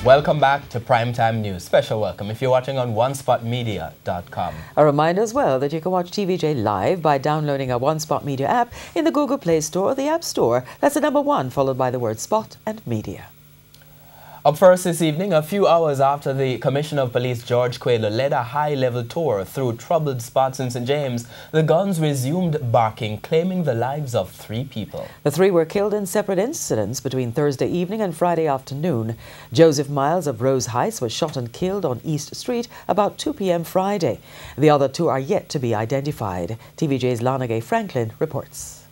Welcome back to Primetime News. Special welcome if you're watching on onespotmedia.com. A reminder as well that you can watch TVJ live by downloading our One Spot Media app in the Google Play Store or the App Store. That's the number 1 followed by the word Spot and Media. Up first this evening, a few hours after the Commissioner of Police George Quayle led a high-level tour through troubled spots in St. James, the guns resumed barking, claiming the lives of 3 people. The 3 were killed in separate incidents between Thursday evening and Friday afternoon. Joseph Miles of Rose Heights was shot and killed on East Street about 2 p.m. Friday. The other 2 are yet to be identified. TVJ's Lanagay Franklin reports.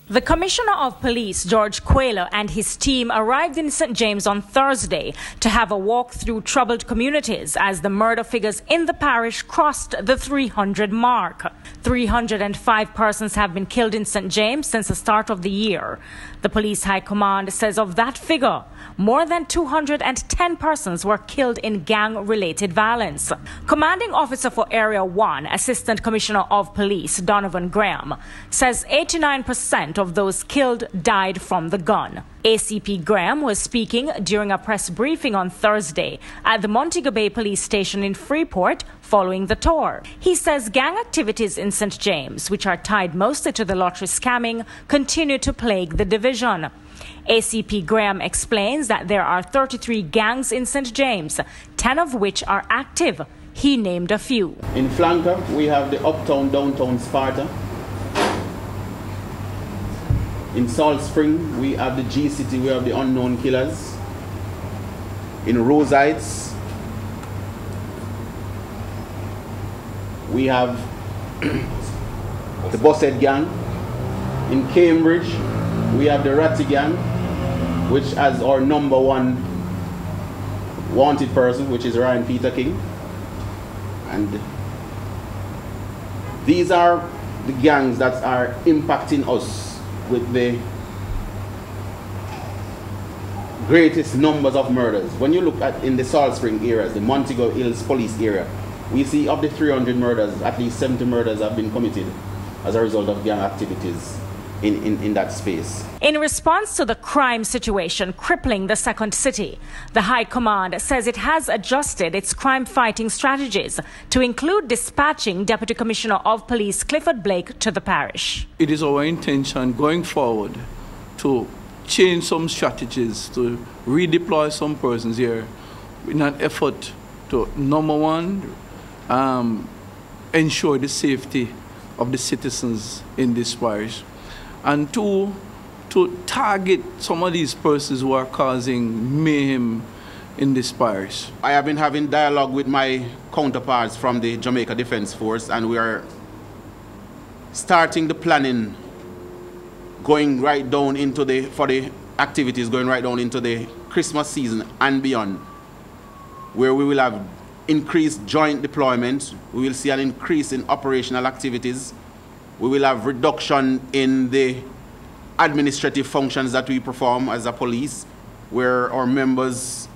The Commissioner of Police, George Quayle, and his team arrived in St. James on Thursday to have a walk through troubled communities as the murder figures in the parish crossed the 300 mark. 305 persons have been killed in St. James since the start of the year. The Police High Command says of that figure, more than 210 persons were killed in gang-related violence. Commanding Officer for Area 1, Assistant Commissioner of Police, Donovan Graham, says 89% of those killed died from the gun. ACP Graham was speaking during a press briefing on Thursday at the Montego Bay Police Station in Freeport following the tour. He says gang activities in St. James, which are tied mostly to the lottery scamming, continue to plague the division. ACP Graham explains that there are 33 gangs in St. James, 10 of which are active. He named a few. In Flanker, we have the Uptown Downtown Sparta. In Salt Spring, we have the G-City, we have the Unknown Killers. In Rose Heights, we have the Bosshead Gang. In Cambridge, we have the Ratty Gang, which has our number 1 wanted person, which is Ryan Peter King. And these are the gangs that are impacting us with the greatest numbers of murders. When you look at in the Salt Spring areas, the Montego Hills police area, we see of the 300 murders, at least 70 murders have been committed as a result of gang activities in that space. In response to the crime situation crippling the second city, the High Command says it has adjusted its crime-fighting strategies to include dispatching Deputy Commissioner of Police Clifford Blake to the parish. It is our intention going forward to change some strategies, to redeploy some persons here in an effort to, number 1, ensure the safety of the citizens in this parish, and 2, to target some of these persons who are causing mayhem in this parish. I have been having dialogue with my counterparts from the Jamaica Defense Force, and we are starting the planning going right down into for the activities going right down into the Christmas season and beyond, where we will have increased joint deployment. We will see an increase in operational activities. We will have reduction in the administrative functions that we perform as a police, where our members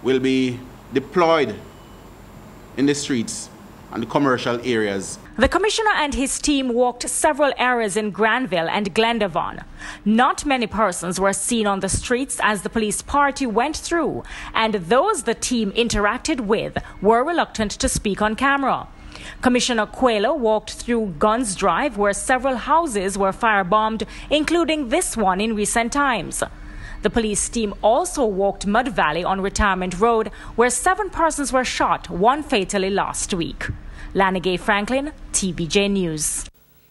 will be deployed in the streets and the commercial areas. The Commissioner and his team walked several areas in Granville and Glendavon. Not many persons were seen on the streets as the police party went through, and those the team interacted with were reluctant to speak on camera. Commissioner Quayle walked through Guns Drive, where several houses were firebombed, including this one in recent times. The police team also walked Mud Valley on Retirement Road, where 7 persons were shot, 1 fatally last week. Lanagay Franklin, TVJ News.